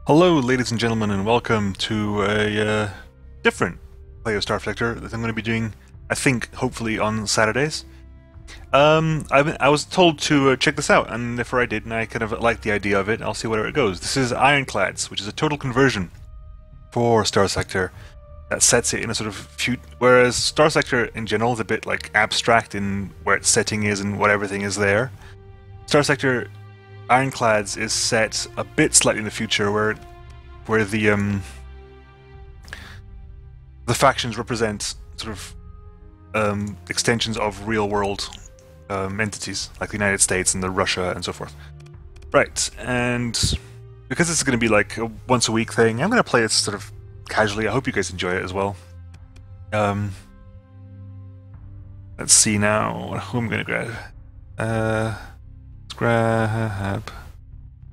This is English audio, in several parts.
Hello, ladies and gentlemen, and welcome to a different play of Starsector that I'm going to be doing, I think, hopefully on Saturdays. I was told to check this out, and therefore I did, and I kind of like the idea of it. I'll see where it goes. This is Ironclads, which is a total conversion for Starsector that sets it in a sort of whereas Starsector in general is a bit like abstract in where its setting is and what everything is there. Starsector Ironclads is set a bit slightly in the future, where the factions represent sort of extensions of real world entities like the United States and the Russia and so forth. Right, and because this is going to be like a once a week thing, I'm going to play it sort of casually. I hope you guys enjoy it as well. Let's see now who I'm going to grab. Let's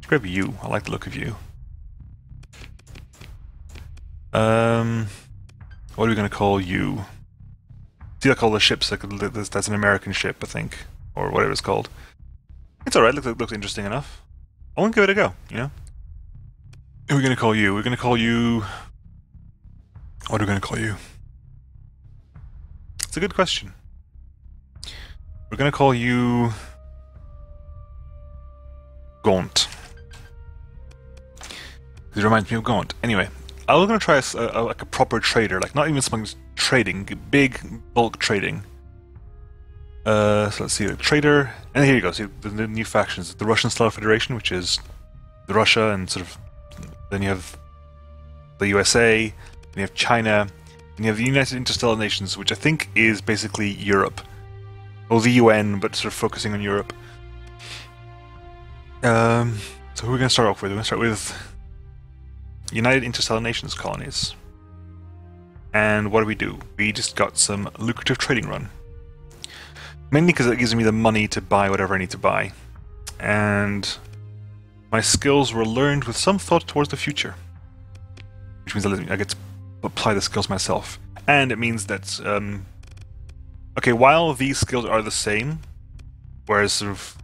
grab you. I like the look of you. What are we going to call you? See, like all the ships, like that's an American ship, I think, or whatever it's called. It's alright, looks interesting enough. I want to give it a go, you know? Who are we going to call you? We're going to call you... What are we going to call you? It's a good question. We're going to call you... Gaunt. It reminds me of Gaunt. Anyway, I was going to try like a proper trader, like not even something trading, big bulk trading. So let's see, the trader, and here you go. See the new factions: the Russian Stellar Federation, which is the Russia, and sort of then you have the USA, then you have China, and you have the United Interstellar Nations, which I think is basically Europe, or the UN, but sort of focusing on Europe. So who are we going to start off with? We're going to start with United Interstellar Nations colonies. And what do? We just got some lucrative trading run. Mainly because it gives me the money to buy whatever I need to buy. And my skills were learned with some thought towards the future. Which means I get to apply the skills myself. And it means that, okay, while these skills are the same, whereas sort of,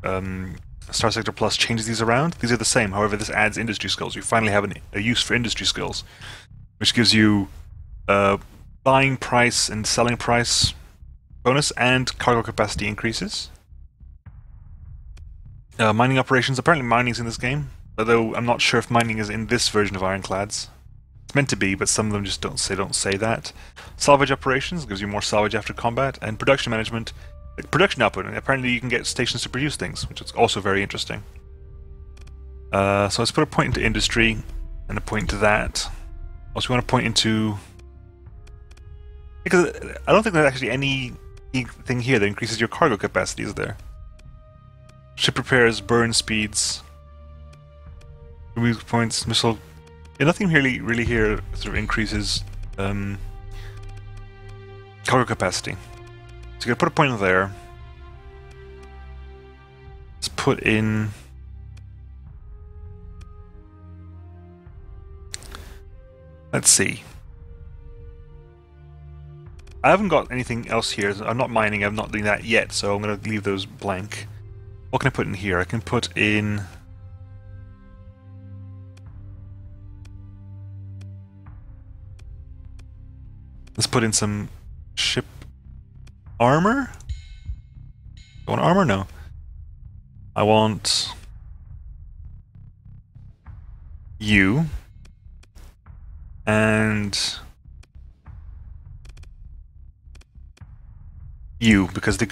Starsector Plus changes these around. These are the same, however this adds industry skills. You finally have a use for industry skills, which gives you buying price and selling price bonus and cargo capacity increases. Mining operations, apparently mining's in this game, although I'm not sure if mining is in this version of Ironclads. It's meant to be, but some of them just don't say that. Salvage operations gives you more salvage after combat, and production management, production output, and apparently you can get stations to produce things, which is also very interesting. So let's put a point into industry, and a point into that. Also, we want to point into... Because I don't think there's actually anything here that increases your cargo capacity, is there? Ship repairs, burn speeds, remove points, missile... Yeah, nothing really here sort of increases cargo capacity. So you're going to put a point in there. Let's put in... Let's see. I haven't got anything else here. I'm not mining, I'm not doing that yet, so I'm going to leave those blank. What can I put in here? I can put in... Let's put in some ship armor? I want armor? No. I want you and you, because if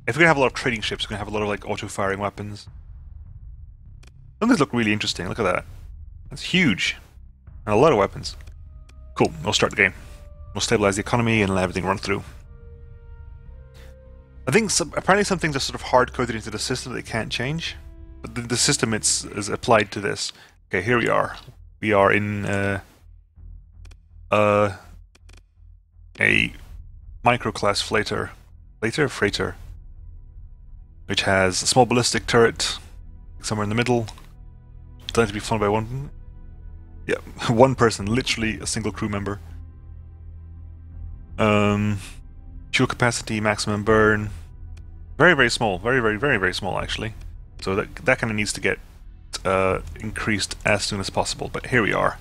we're gonna have a lot of trading ships, we're gonna have a lot of like auto-firing weapons. Some of these look really interesting. Look at that. That's huge. And a lot of weapons. Cool. We'll start the game. We'll stabilize the economy and let everything run through. I think apparently some things are sort of hard-coded into the system that they can't change. But the system is applied to this. Okay, here we are. We are in a micro-class freighter, which has a small ballistic turret somewhere in the middle, designed to be flown by one person, literally a single crew member. Fuel capacity, maximum burn, very small, very small actually. So that kind of needs to get increased as soon as possible. But here we are.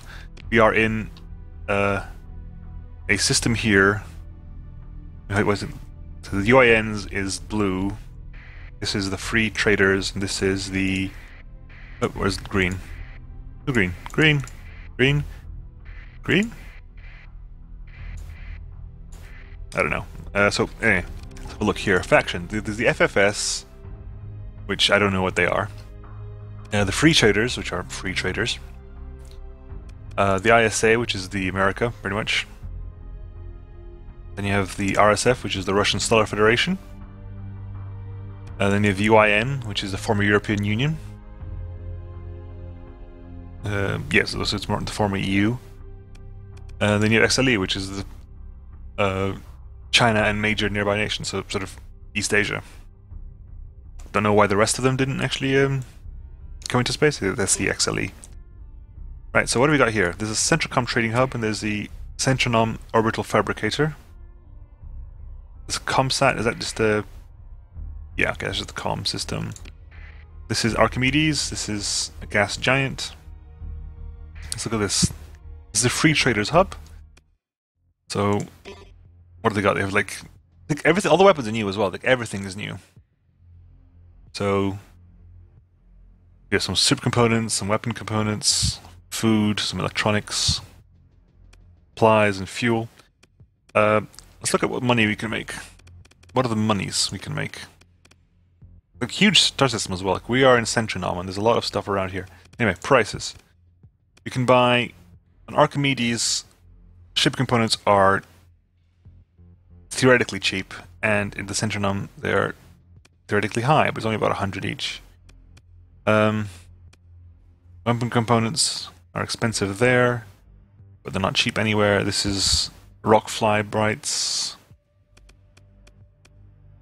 We are in a system here. It wasn't. So the UINs is blue. This is the free traders, and this is the. Oh, where's green? Oh, green, green, green, green. I don't know. So anyway, let's have a look here. Faction. There's the FFS, which I don't know what they are. The free traders, which are free traders. The ISA, which is the America, pretty much. Then you have the RSF, which is the Russian Stellar Federation. Then you have UIN, which is the former European Union. Yes, so it's more the former EU. Then you have XLE, which is the China and major nearby nations, so sort of East Asia. Don't know why the rest of them didn't actually come into space. That's the XLE. Right, so what do we got here? There's a Centrocom trading hub, and there's the Centronom orbital fabricator. This ComSat, is that just a... Yeah, okay, that's just the comm system. This is Archimedes, this is a gas giant. Let's look at this. This is a free traders hub. So, what do they got? They have like everything, all the weapons are new as well, like everything is new. So, we have some super components, some weapon components, food, some electronics, supplies, and fuel. Let's look at what money we can make. What are the monies we can make? A huge star system as well. Like we are in Centronom, and there's a lot of stuff around here. Anyway, prices. You can buy an Archimedes. Ship components are theoretically cheap, and in the Centronom they're theoretically high, but it's only about 100 each. Weapon components are expensive there, but they're not cheap anywhere. This is Rockfly Brights.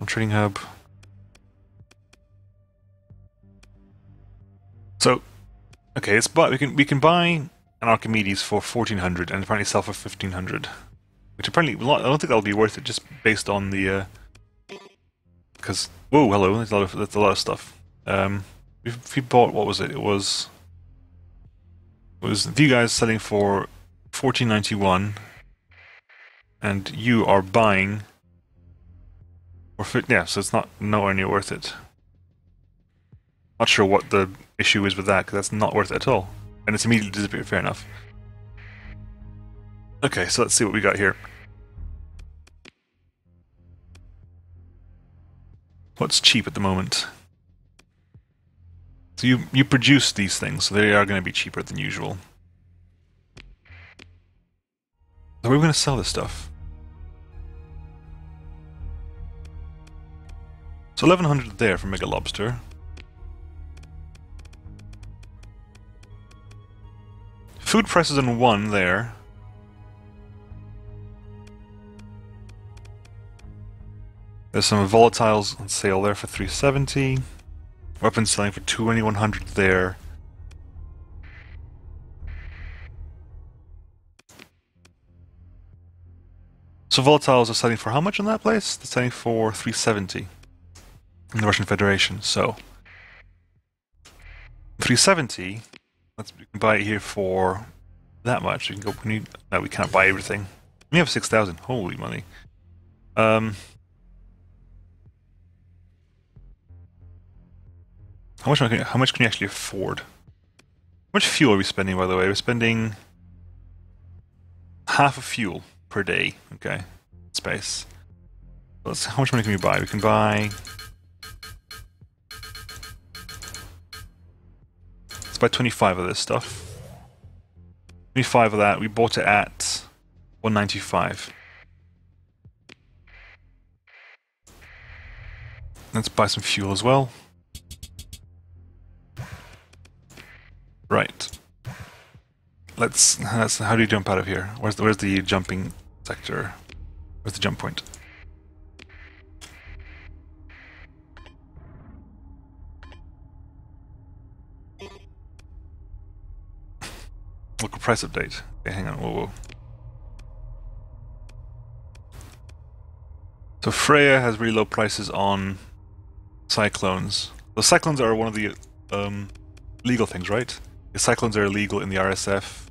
Trading hub. So, okay, we can buy an Archimedes for 1,400 and apparently sell for 1,500, which apparently I don't think that'll be worth it just based on the because whoa, hello, that's a lot of stuff. If we bought, what was it? It was you guys selling for 1,491, and you are buying. Yeah, so it's not nowhere near worth it. Not sure what the issue is with that, because that's not worth it at all. And it's immediately disappeared, fair enough. Okay, so let's see what we got here. What's cheap at the moment? So you produce these things, so they are going to be cheaper than usual. So where are we going to sell this stuff? So 1,100 there for Mega Lobster. Food prices on 1 there. There's some volatiles on sale there for 370. Weapons selling for 2,100 there. So volatiles are selling for how much in that place? They're selling for 370 in the Russian Federation. So 370. We can buy it here for that much. We can go. No, we can't buy everything. We have 6,000. Holy money. How much can you actually afford? How much fuel are we spending, by the way? We're spending half of fuel per day. Okay, space. How much money can we buy? We can buy. Let's buy 25 of this stuff. 25 of that. We bought it at 195. Let's buy some fuel as well. Right. How do you jump out of here? Where's the jumping sector? Where's the jump point? Local price update. Okay, hang on. Whoa. So Freya has really low prices on cyclones. The cyclones are one of the legal things, right? The cyclones are illegal in the RSF.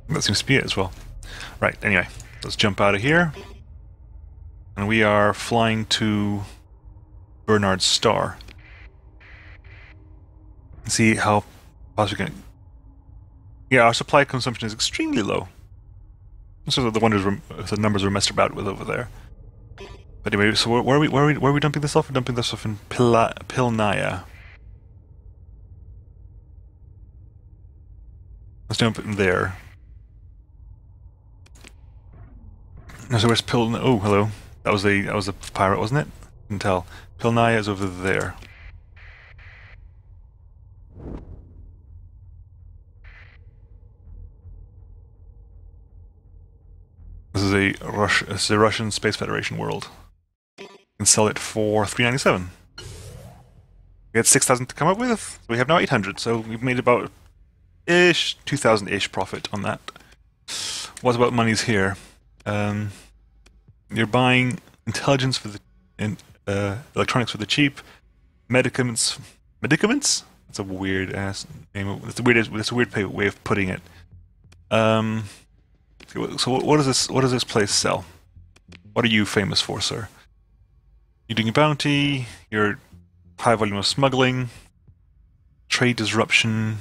That seems to be it as well. Right, anyway, let's jump out of here. And we are flying to Bernard's Star. And see how fast we can... Yeah, our supply consumption is extremely low. So the numbers were messed about with over there. But anyway, so where are we dumping this off? We're dumping this off in Pilnaya. Let's dump it in there. So where's Oh, hello. That was a pirate, wasn't it? Couldn't tell. Pilnaya is over there. This is a Russian Space Federation world. You can sell it for $397. We had 6,000 to come up with. We have now 800, so we've made about 2,000-ish profit on that. What about monies here? You're buying intelligence for the electronics for the cheap, medicaments. Medicaments? That's a weird ass name. That's a weird way of putting it. So what does this place sell? What are you famous for, sir? You're doing a bounty. You're high volume of smuggling, trade disruption.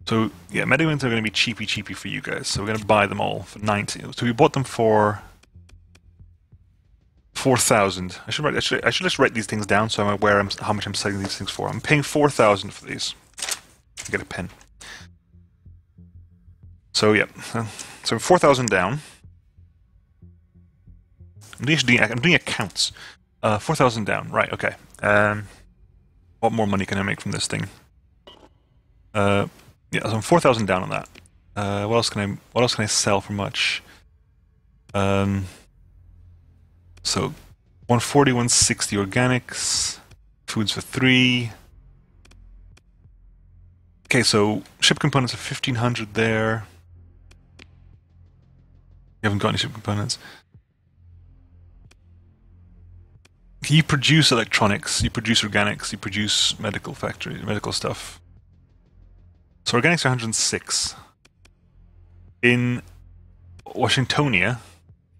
So yeah, medicaments are going to be cheapy for you guys. So we're going to buy them all for 90. So we bought them for 4,000. I should just write these things down so I'm aware how much I'm selling these things for. I'm paying 4,000 for these. Get a pen. So yeah, so 4,000 down. I'm doing accounts. 4,000 down. Right. Okay. What more money can I make from this thing? Yeah, so I'm 4,000 down on that. What else can I sell for much? So 140, 160 organics, foods for 3. Okay, so ship components are 1,500 there. You haven't got any ship components. You produce electronics, you produce organics, you produce medical stuff. So organics are 106. In Washingtonia,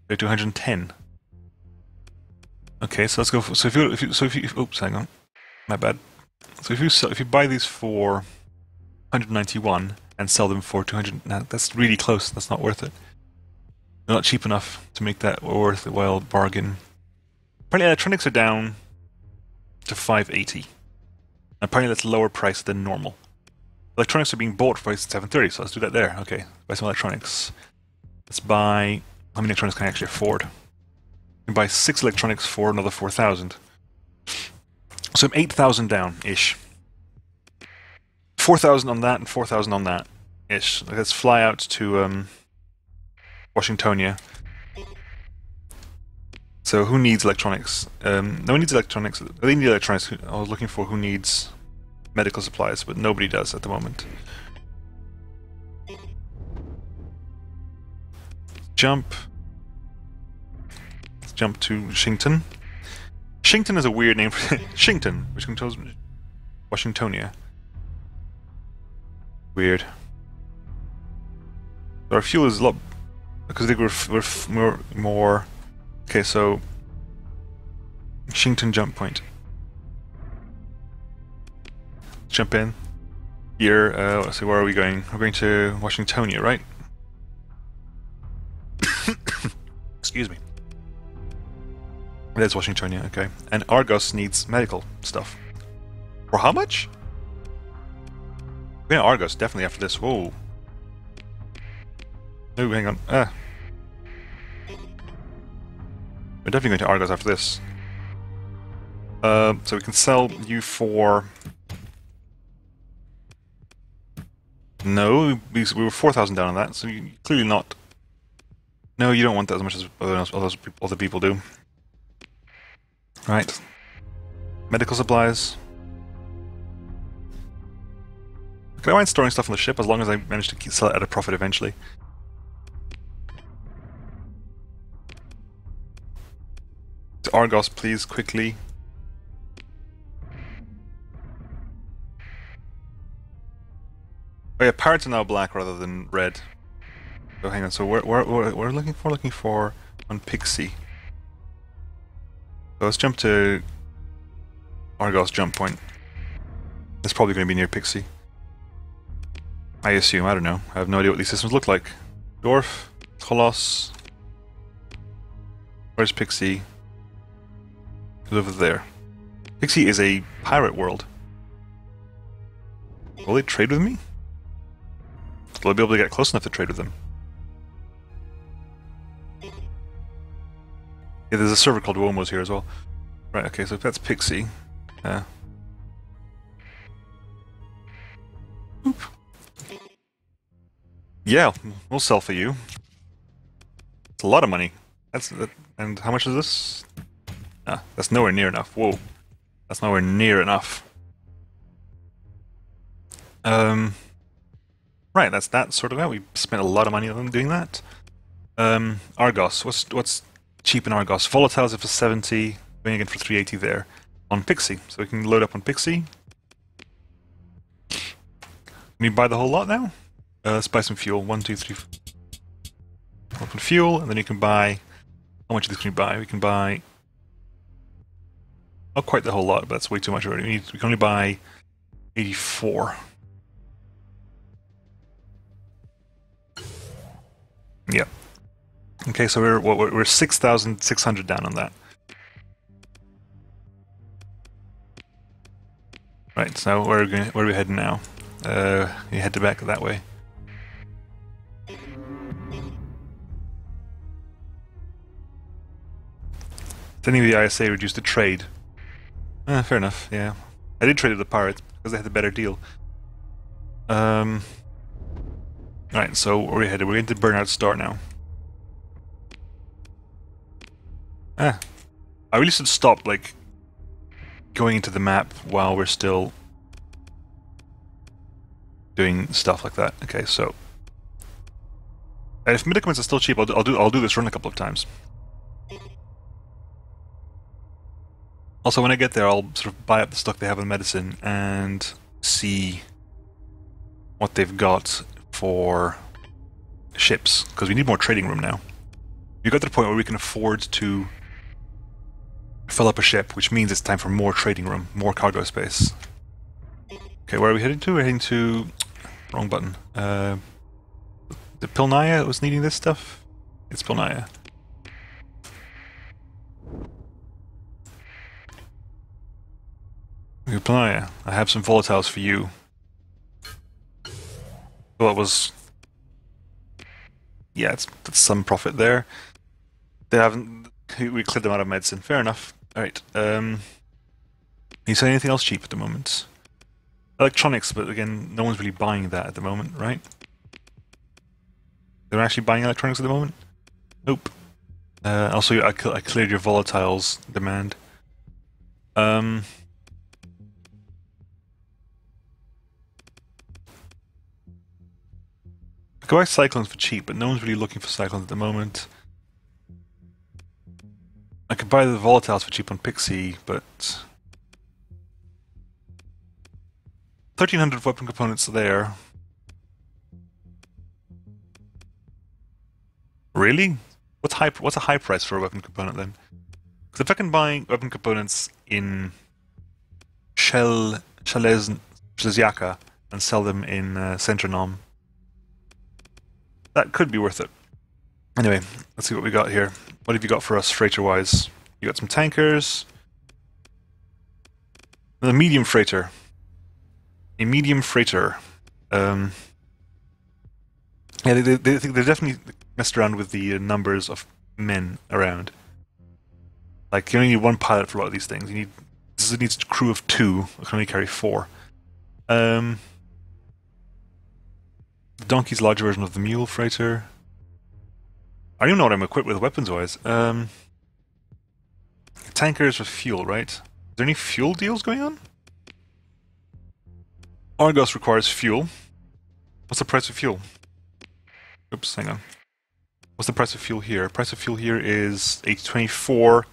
they're 210. Okay, so let's go. Oops, hang on, my bad. So if you buy these for 191 and sell them for 200, that's really close. That's not worth it. They're not cheap enough to make that a worthwhile bargain. Apparently, electronics are down to 580. Apparently, that's lower price than normal. Electronics are being bought for 730, so let's do that there. Okay, buy some electronics. Let's buy... How many electronics can I actually afford? I can buy 6 electronics for another 4,000. So I'm 8,000 down-ish. 4,000 on that and 4,000 on that-ish. Let's fly out to Washingtonia. So who needs electronics? No one needs electronics. They need electronics. I was looking for who needs medical supplies, but nobody does at the moment. Jump. Let's jump to Shington. Shington is a weird name for Shington, which controls Washingtonia. Weird. Our fuel is a lot because they were more. Okay, so Shington jump point. Jump in here. Let's see, where are we going? We're going to Washingtonia, right? Excuse me. There's Washingtonia, okay. And Argos needs medical stuff. For how much? We're going to Argos definitely after this. Whoa. No, hang on. We're definitely going to Argos after this. So we can sell you for... No, we were 4,000 down on that, so you clearly not... No, you don't want that as much as other people do. Right. Medical supplies. Can I mind storing stuff on the ship as long as I manage to sell it at a profit eventually? Argos, please, quickly. Oh yeah, pirates are now black rather than red. So hang on, so we're looking for on Pixie. So let's jump to Argos jump point. It's probably going to be near Pixie. I assume, I don't know. I have no idea what these systems look like. Dwarf, Colossus. Where's Pixie? It's over there. Pixie is a pirate world. Will they trade with me? Will I be able to get close enough to trade with them? Yeah, there's a server called Womo's here as well. Right, okay, so if that's Pixie. Yeah, we'll sell for you. It's a lot of money. And how much is this? Ah, that's nowhere near enough. Whoa. That's nowhere near enough. Right, that's that sorted out. We spent a lot of money on doing that. Argos. What's cheap in Argos? Volatiles are for 70, going again for 380 there. On Pixie. So we can load up on Pixie. Can we buy the whole lot now? Let's buy some fuel. 1, 2, 3. Open fuel, and then you can buy. How much of this can we buy? We can buy. Not quite the whole lot, but that's way too much already. We can only buy 84. Yep. Okay, so we're 6,600 down on that. Right. So where are we heading now? You head back that way. Any of the ISA reduced the trade. Fair enough, yeah. I did trade with the pirates because they had the better deal. Right, so where are we headed? We're into Burnout Star now. I really should stop, like, going into the map while we're still doing stuff like that. Okay, so if medicaments are still cheap, I'll do this run a couple of times. Also, when I get there, I'll sort of buy up the stock they have in medicine and see what they've got for ships, because we need more trading room now. We got to the point where we can afford to fill up a ship, which means it's time for more trading room, more cargo space. Okay, where are we heading to? We're heading to... Wrong button. The Pilnaya was needing this stuff? It's Pilnaya. Pilnaya, I have some volatiles for you. Well, it was... Yeah, that's some profit there. They haven't... We cleared them out of medicine. Fair enough. Alright, you say anything else cheap at the moment? Electronics, but again, no one's really buying that at the moment, right? They're actually buying electronics at the moment? Nope. Also, I cleared your volatiles demand. I could buy cyclones for cheap, but no one's really looking for cyclones at the moment. I could buy the volatiles for cheap on Pixie, but 1,300 weapon components there. Really? What's a high price for a weapon component then? Because if I can buy weapon components in Shalezjaka and sell them in Centronom, that could be worth it. Anyway, let's see what we got here. What have you got for us, freighter-wise? You got some tankers. A medium freighter. A medium freighter. Yeah, they definitely messed around with the numbers of men around. Like, you only need one pilot for a lot of these things. This needs a crew of 2. It can only carry 4. The donkey's large version of the mule freighter. I don't even know what I'm equipped with weapons-wise. Tankers with fuel, right? Is there any fuel deals going on? Argos requires fuel. What's the price of fuel? Oops, hang on. What's the price of fuel here? Price of fuel here is 824.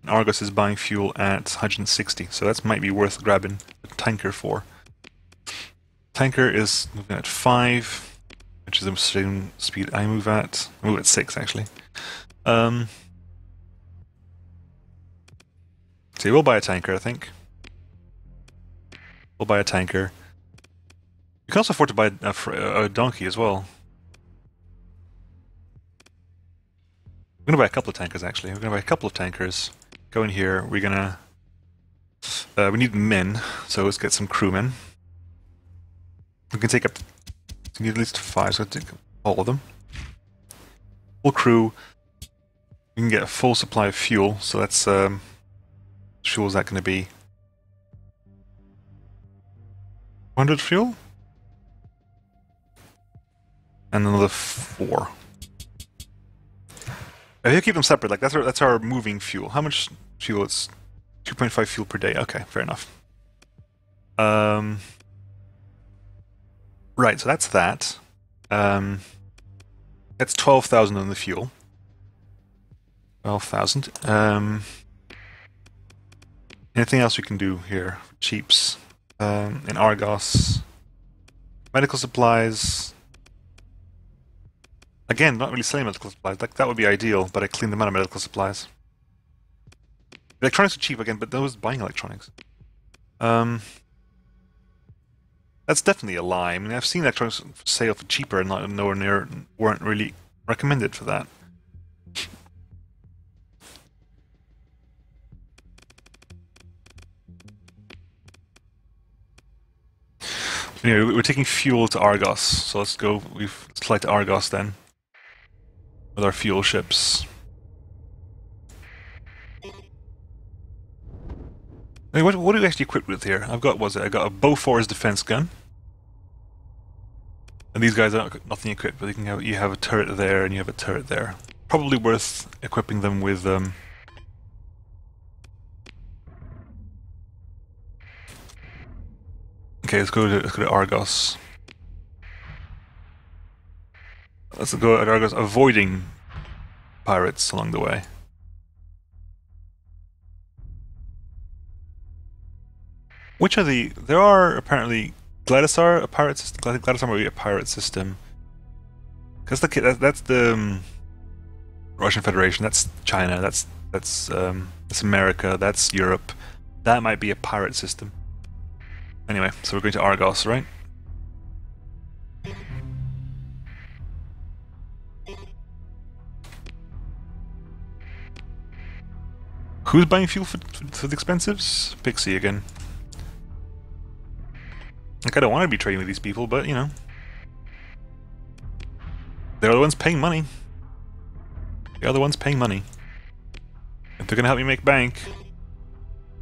Argos is buying fuel at 160, so that might be worth grabbing a tanker for. Tanker is moving at 5, which is the same speed I move at. I move at 6, actually. So we'll buy a tanker, I think. We'll buy a tanker. You can also afford to buy a donkey as well. We're gonna buy a couple of tankers, actually. We're gonna buy a couple of tankers. Go in here. We're gonna... we need men, so let's get some crewmen. We can take up... We need at least 5, so take all of them. Full crew. We can get a full supply of fuel, so that's... fuel is that going to be? 100 fuel? And another 4. If you keep them separate, like that's our moving fuel. How much fuel? It's 2.5 fuel per day. Okay, fair enough. Right, so that's that. That's 12,000 on the fuel. 12,000. Anything else we can do here? Cheaps. In Argos. Medical supplies. Again, not really selling medical supplies. Like, that would be ideal, but I clean them out of medical supplies. Electronics are cheap again, but those buying electronics. That's definitely a lie. I mean, I've seen electronics for sale for cheaper and not nowhere near weren't really recommended for that. Anyway, we're taking fuel to Argos, so let's go. Let's fly to Argos then with our fuel ships. I mean, what do we actually equip with here? I've got I got a Bofors defense gun, and these guys are nothing equipped, but you have a turret there and you have a turret there. Probably worth equipping them with. Okay, let's go to Argos. Let's go at Argos, avoiding pirates along the way. Which are the... There are apparently... Gladysar, a pirate system? Gladysar might be a pirate system. Because that's the Russian Federation, that's China, that's America, that's Europe. That might be a pirate system. Anyway, so we're going to Argos, right? Who's buying fuel for the expensives? Pixie again. Like, I don't want to be trading with these people, but, you know. They're the ones paying money. They're the ones paying money. If they're gonna help me make bank,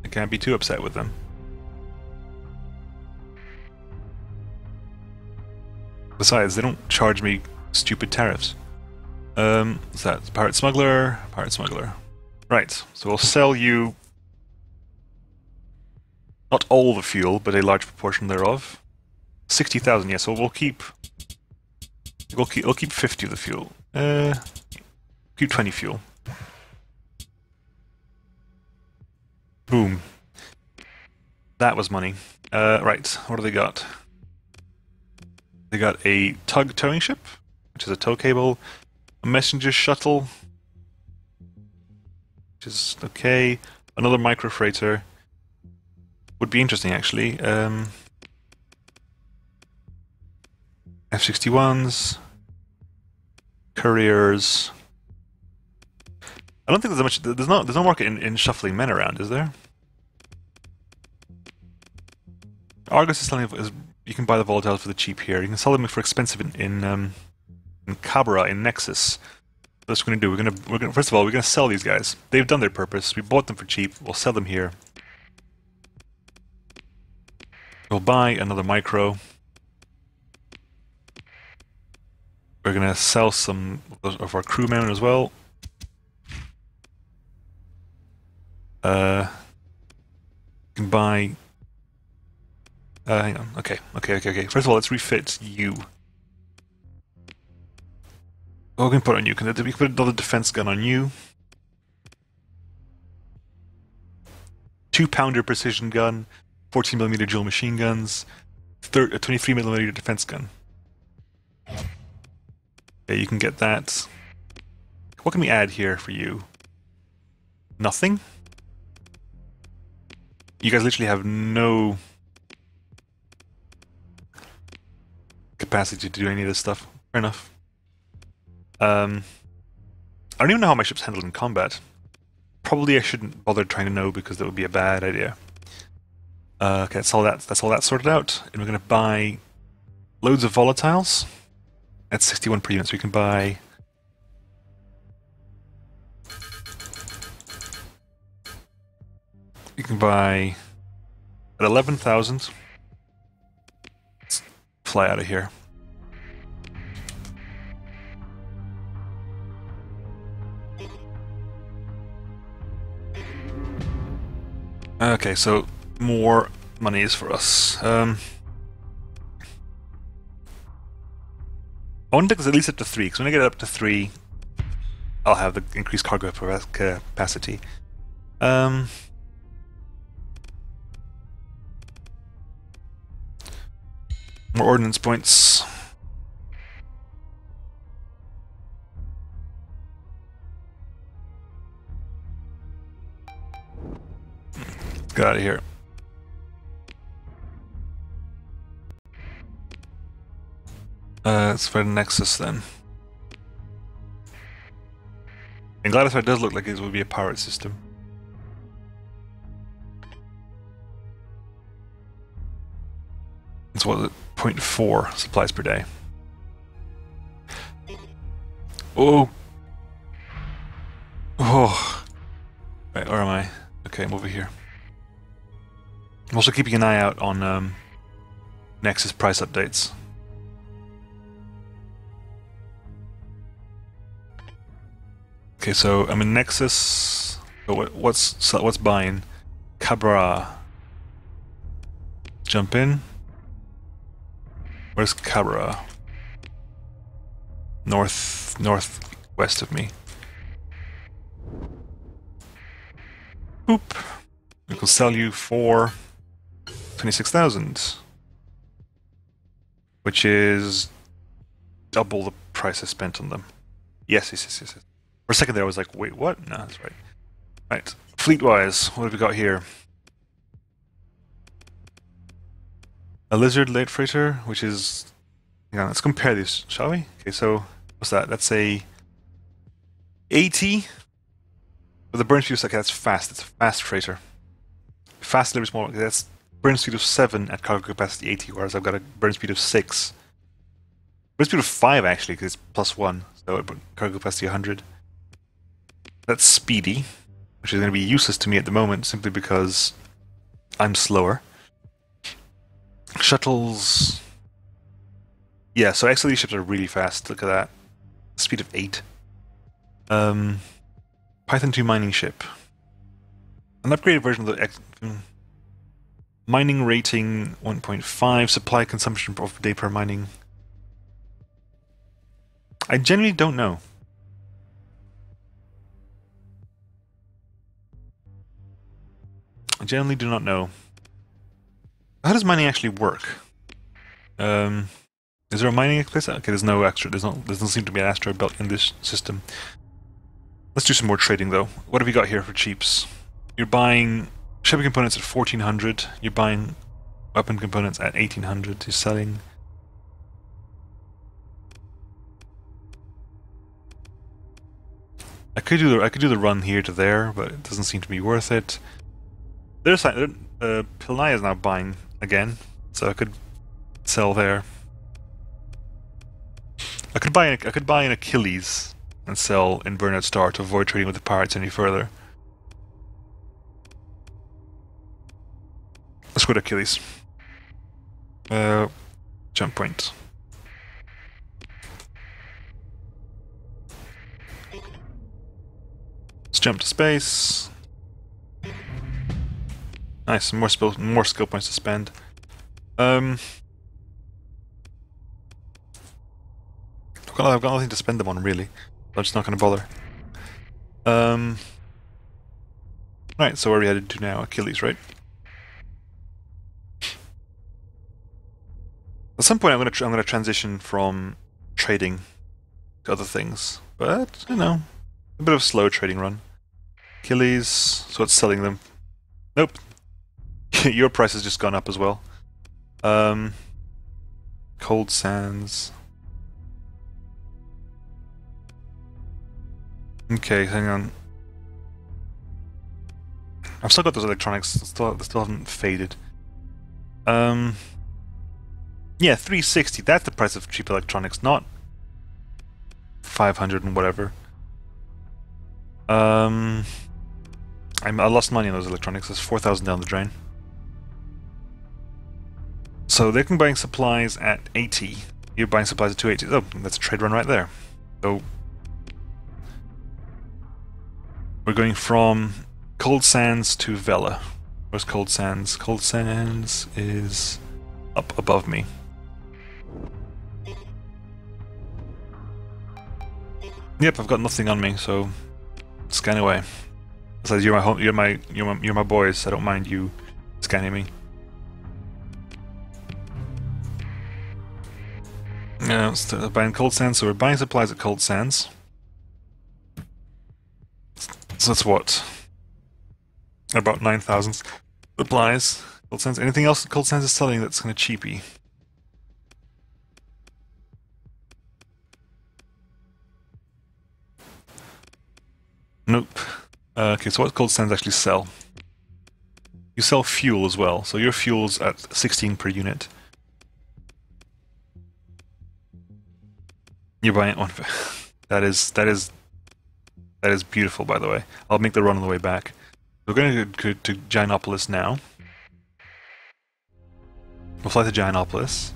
I can't be too upset with them. Besides, they don't charge me stupid tariffs. What's that? Pirate smuggler, pirate smuggler. Right, so we'll sell you not all the fuel, but a large proportion thereof. 60,000, yeah, so we'll keep 50 of the fuel. Keep 20 fuel. Boom. That was money. Right, what do they got? They got a tug towing ship, which is a tow cable, a messenger shuttle, which is okay, another micro freighter. Would be interesting, actually. F-61s, couriers. I don't think there's much. There's no market in shuffling men around, is there? Argos is selling. You can buy the volatiles for the cheap here. You can sell them for expensive in Cabra in Nexus. That's what we're gonna do. We're gonna first of all we're gonna sell these guys. They've done their purpose. We bought them for cheap. We'll sell them here. We'll buy another micro. We're gonna sell some of our crewmen as well. You can buy. Hang on. Okay. First of all, let's refit you. What can we put on you? We can put another defense gun on you. 2-pounder precision gun, 14mm dual machine guns, a 23mm defense gun. Yeah, you can get that. What can we add here for you? Nothing? You guys literally have no capacity to do any of this stuff. Fair enough. I don't even know how my ship's handled in combat. Probably I shouldn't bother trying to know because that would be a bad idea. Okay, that's all that sorted out. And we're going to buy loads of volatiles. That's 61 per unit, so we can buy... You can buy at 11,000. Let's fly out of here. Okay, so more money is for us. I want to take this at least up to 3, because when I get it up to 3, I'll have the increased cargo capacity. More ordnance points. Get out of here. Let's find a Nexus then. And Gladystar does look like it would be a pirate system. It's what is it? 0.4 supplies per day. Oh! Oh! Right, where am I? Okay, I'm over here. I'm also keeping an eye out on Nexus price updates. Okay, so I'm in Nexus. Oh, what's buying? Cabra. Jump in. Where's Cabra? Northwest of me. Boop. We can sell you for 26,000, which is double the price I spent on them. Yes. For a second there, I was like, wait, what? No, that's right. Right. Fleet-wise, what have we got here? A lizard late freighter, which is... Hang on, let's compare these, shall we? Okay, so what's that? That's a 80 with a burn speed of... Okay, that's fast. It's a fast freighter. Fast delivery small. That's burn speed of 7 at cargo capacity 80, whereas I've got a burn speed of 6. Burn speed of 5 actually, because it's +1, so cargo capacity 100. That's speedy, which is going to be useless to me at the moment simply because I'm slower. Shuttles... Yeah, so XLE ships are really fast. Look at that. Speed of 8. Python 2 mining ship. An upgraded version of the... Mining rating 1.5. Supply consumption per day per mining. I genuinely don't know. I generally do not know. How does mining actually work? Is there a mining place? Okay, there's no extra. There doesn't seem to be an asteroid belt in this system. Let's do some more trading though. What have we got here for cheaps? You're buying shipping components at 1,400. You're buying weapon components at 1,800. You're selling. I could do the run here to there, but it doesn't seem to be worth it. There's Pilnai is now buying again, so I could sell there. I could buy an Achilles and sell in Burnout Star to avoid trading with the pirates any further. Let's go to Achilles. Jump point. Let's jump to space. Nice, more skill points to spend. I've got nothing to spend them on really. I'm just not going to bother. Right, so where are we headed to now? Achilles, right? At some point, I'm gonna transition from trading to other things, but you know, a bit of a slow trading run. Achilles, so it's selling them. Nope, your price has just gone up as well. Cold sands. Okay, hang on. I've still got those electronics. Still haven't faded. Yeah, 360. That's the price of cheap electronics, not 500 and whatever. I lost money on those electronics. There's 4,000 down the drain. So they're buying supplies at 80. You're buying supplies at 280. Oh, that's a trade run right there. So we're going from Cold Sands to Vela. Where's Cold Sands? Cold Sands is up above me. Yep, I've got nothing on me, so scan away. Besides, you're my boys, so I don't mind you scanning me. Yeah, it's buying Cold Sands, so we're buying supplies at Cold Sands. So that's what? About 9,000 supplies. Cold Sands. Anything else Cold Sands is selling that's kind of cheapy? Nope. Okay, so what Cold Sands actually sell? You sell fuel as well, so your fuel's at 16 per unit. You're buying one. That is beautiful, by the way. I'll make the run on the way back. We're going to go to Gianopolis now. We'll fly to Gianopolis.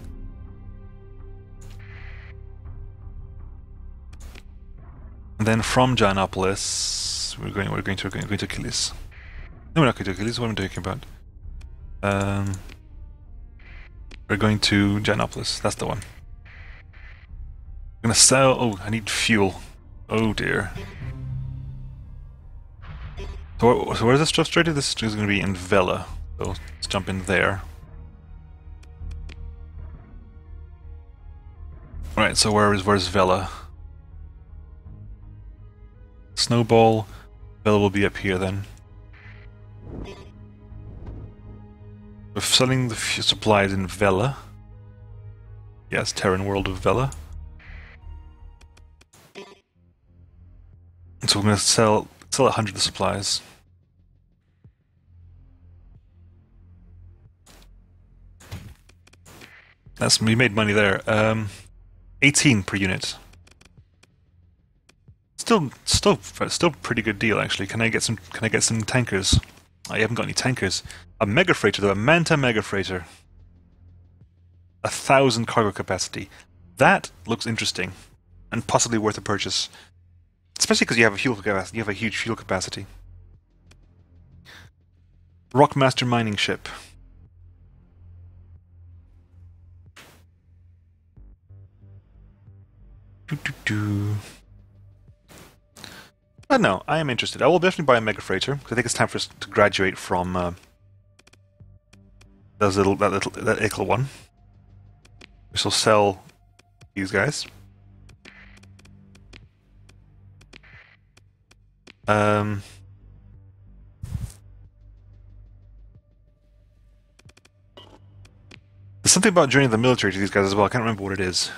And then from Gianopolis, we're going to Achilles. No, we're not going to Achilles. What am I talking about? We're going to Gianopolis. That's the one. I'm gonna sell. Oh, I need fuel. Oh dear. So where's this stuff straight to? This is going to be in Vela. So let's jump in there. Alright, so where's Vela? Snowball. Vela will be up here then. We're selling the supplies in Vela. Yes, Terran world of Vela. So we're going to sell 100 of the supplies. We made money there. 18 per unit. Still pretty good deal actually. Can I get some tankers? I haven't got any tankers. A mega freighter though, a Manta mega freighter. 1,000 cargo capacity. That looks interesting, and possibly worth a purchase. Especially because you have a fuel capacity. You have a huge fuel capacity. Rockmaster mining ship. I don't know. I am interested. I will definitely buy a mega freighter because I think it's time for us to graduate from that Ickle one. We shall sell these guys. There's something about joining the military to these guys as well. I can't remember what it is.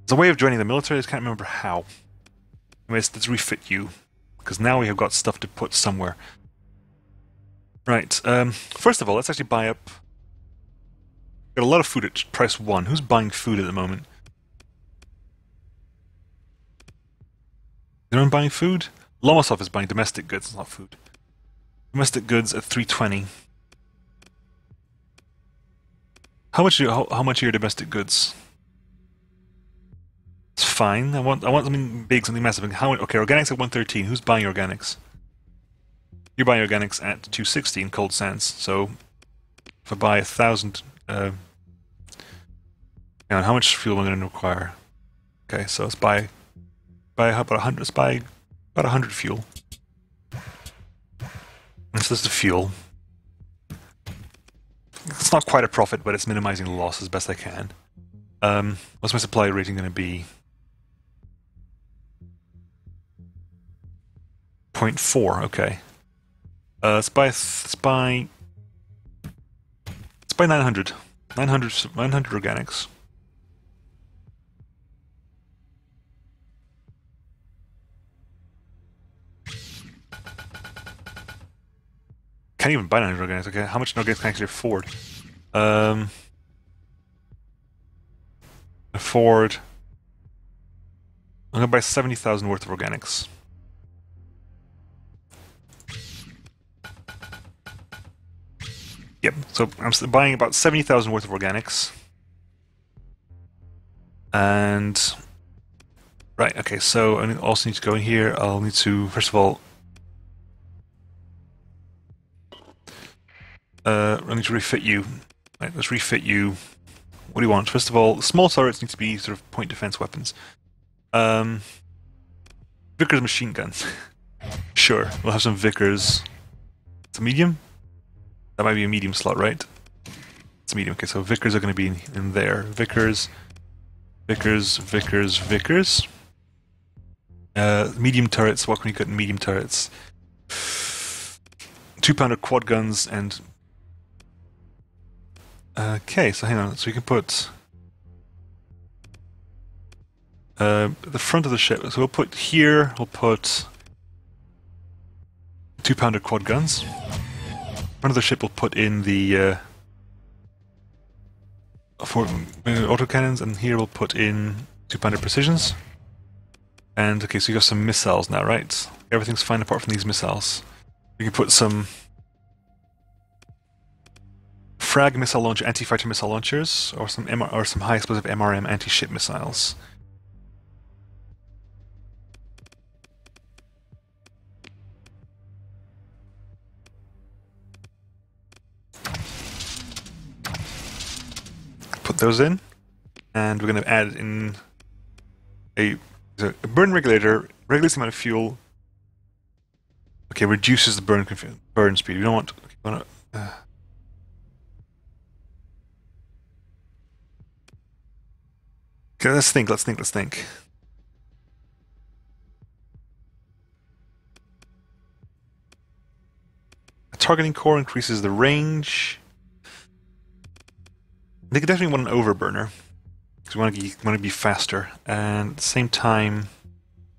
There's a way of joining the military. I just can't remember how. Anyways, let's refit you, because now we have got stuff to put somewhere. Right. First of all, let's actually buy up. Got a lot of food at price 1. Who's buying food at the moment? Is anyone buying food? Lomosov is buying domestic goods, not food. Domestic goods at 320. How much are your domestic goods? It's fine. I want something big, something massive. Okay, organics at 113. Who's buying organics? You're buying organics at 260 in Cold Sands. So if I buy 1,000, hang on, how much fuel am I going to require? Okay, so let's buy how about 100? Let's buy about 100 fuel. And so this is the fuel. It's not quite a profit, but it's minimizing the loss as best I can. What's my supply rating going to be? 0.4, okay. Let's buy 900. 900 organics. Can't even buy 900 organics. Okay, how much organics can I actually afford? I'm gonna buy 70,000 worth of organics. Yep. So I'm buying about 70,000 worth of organics. And right. Okay. So I also need to go in here. I'll need to first of all. I need to refit you. Right, let's refit you. What do you want? First of all, small turrets need to be sort of point defense weapons. Vickers machine guns. Sure, we'll have some Vickers. It's a medium? That might be a medium slot, right? It's a medium. Okay, so Vickers are going to be in there. Vickers. Medium turrets. What can we get in medium turrets? 2-pounder quad guns and... Okay, so hang on. So we can put... the front of the ship. So we'll put here, we'll put 2-pounder quad guns. Front of the ship we'll put in the autocannons, and here we'll put in 2-pounder precisions. And okay, so you got some missiles now, right? Everything's fine apart from these missiles. We can put some frag missile launcher, anti-fighter missile launchers, or some high explosive MRM anti-ship missiles. Put those in, and we're going to add in a burn regulator, regulates the amount of fuel. Okay, reduces the burn speed. We don't want. Okay, okay, let's think. A targeting core increases the range. I think I definitely want an overburner because we want to be faster, and at the same time,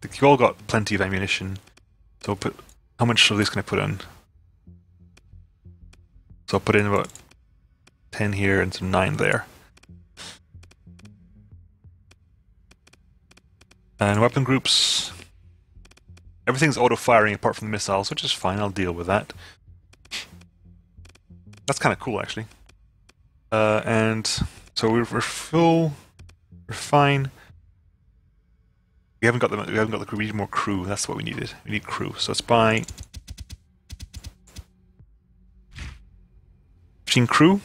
you all got plenty of ammunition. So we'll put. How much of this can I put in? So I'll put in about 10 here and some 9 there. And weapon groups. Everything's auto-firing apart from the missiles, which is fine. I'll deal with that. That's kind of cool, actually. And so we're full. We're fine. We haven't got the crew. We need more crew. That's what we needed. We need crew. So let's buy 15 crew.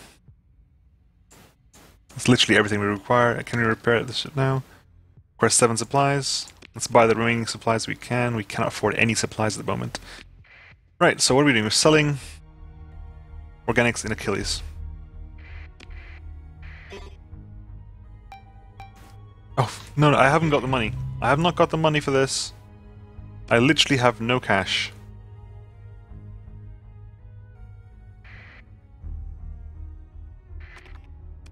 That's literally everything we require. Can we repair this ship now? Require 7 supplies. Let's buy the remaining supplies we can. We cannot afford any supplies at the moment. Right. So what are we doing? We're selling organics in Achilles. Oh, no, I haven't got the money. I have not got the money for this. I literally have no cash.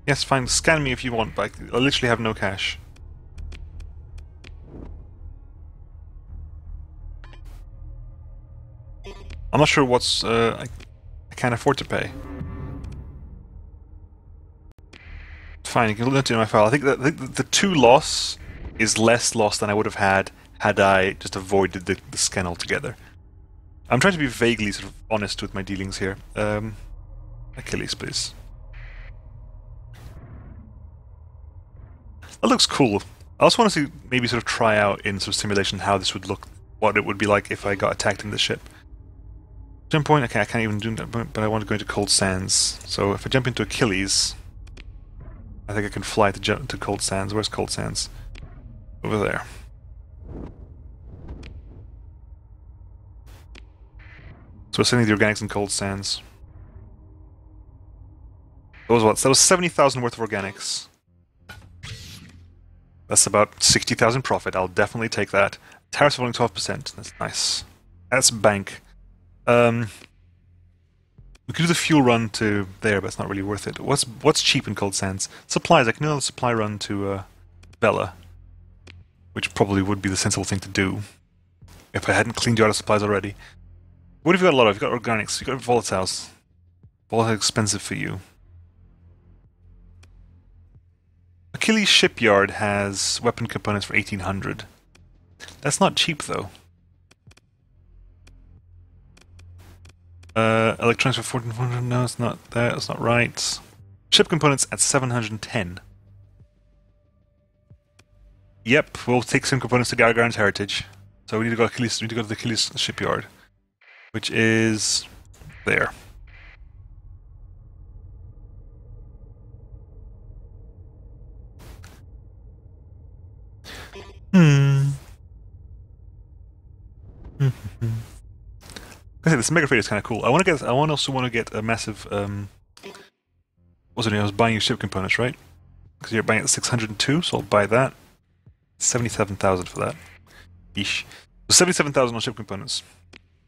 Yes, fine, scan me if you want, but I literally have no cash. I'm not sure what's... I can't afford to pay. Fine, you can look into my file. I think that the 2 loss is less loss than I would have had I just avoided the scan altogether. I'm trying to be vaguely sort of honest with my dealings here. Achilles, please. That looks cool. I also want to see maybe sort of try out in sort of simulation how this would look, what it would be like if I got attacked in the ship. Jump point, okay, I can't even do that, but I want to go into Cold Sands. So if I jump into Achilles, I think I can fly to Cold Sands. Where's Cold Sands? Over there. So we're sending the organics and cold sands. That was what? That was 70,000 worth of organics. That's about 60,000 profit. I'll definitely take that. Tariffs are only 12%. That's nice. That's bank. We could do the fuel run to there, but it's not really worth it. What's cheap in cold sands? Supplies. I can do the supply run to Bella, which probably would be the sensible thing to do if I hadn't cleaned you out of supplies already. What have you got a lot of? You've got organics. You've got volatiles. Volatile expensive for you. Achilles Shipyard has weapon components for 1,800. That's not cheap, though. Electronics for 1,400. No, it's not that. That's not right. Ship components at 710. Yep, we'll take some components to Gagarin's Heritage. So we need to go. We need to go to the Achilles Shipyard, which is there. I say this mega freighter is kind of cool. I also want to get a massive. What's it? I was buying you ship components, right? Because you're buying at 602, so I'll buy that. 77,000 for that. Eesh. So 77,000 on ship components.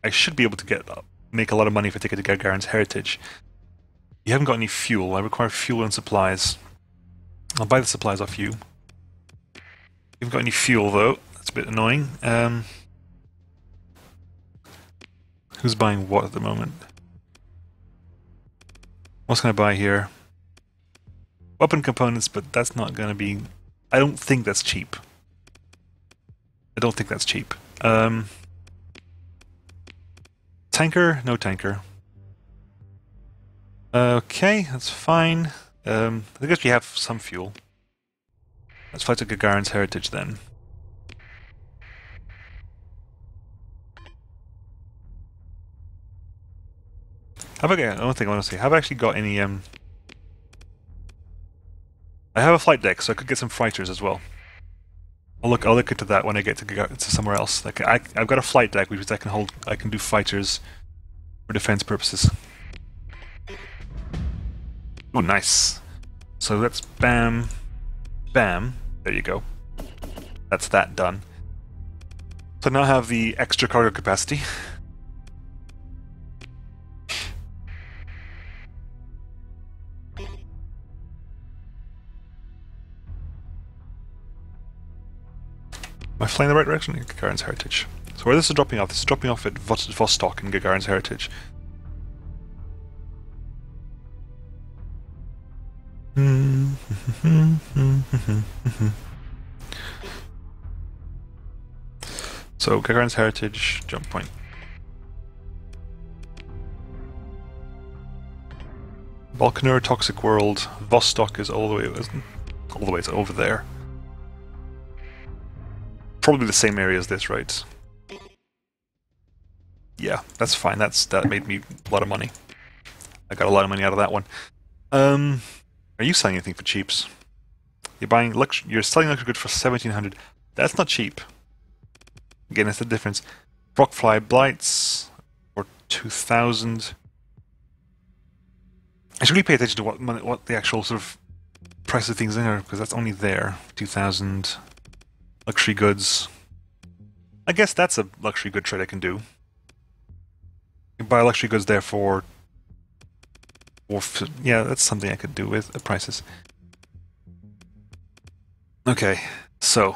I should be able to make a lot of money if I take it to Gagarin's Heritage. You haven't got any fuel. I require fuel and supplies. I'll buy the supplies off you. You haven't got any fuel though. That's a bit annoying. Who's buying what at the moment? What's can I buy here? Weapon components, but that's not going to be... I don't think that's cheap. I don't think that's cheap. Tanker? No tanker. Okay, that's fine. I guess we have some fuel. Let's fly to Gagarin's Heritage then. Have I got... One thing I want to say. Have I actually got any... I have a flight deck, so I could get some fighters as well. I'll look into that when I get to somewhere else. Like I've got a flight deck, which I can hold. I can do fighters for defense purposes. Oh, nice. So that's bam, bam. There you go. That's that done. So now I have the extra cargo capacity. Am I flying in the right direction? Gagarin's Heritage. So where this is dropping off? This is dropping off at Vostok in Gagarin's Heritage. So Gagarin's Heritage, jump point. Balkanur, Toxic World, Vostok is all the way to over there. Probably the same area as this, right? Yeah, that's fine. That made me a lot of money. I got a lot of money out of that one. Are you selling anything for cheaps? You're selling luxury goods for 1,700. That's not cheap. Again, that's the difference. Rockfly Blights for 2,000. I should really pay attention to what the actual sort of price of things are, because that's only there. 2,000. Luxury goods. I guess that's a luxury good trade I can do. You can buy luxury goods there for... yeah, that's something I could do with the prices. Okay, so...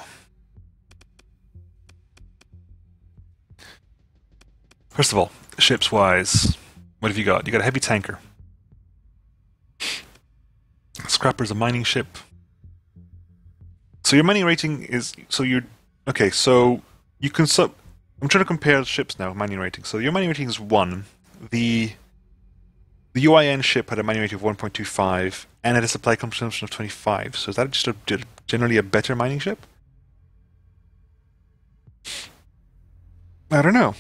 First of all, ships-wise, what have you got? You got a heavy tanker. Scrapper's a mining ship. So your mining rating is... So you're... Okay, so you can... I'm trying to compare ships now, mining rating. So your mining rating is 1. The UIN ship had a mining rating of 1.25 and had a supply consumption of 25. So is that just generally a better mining ship? I don't know.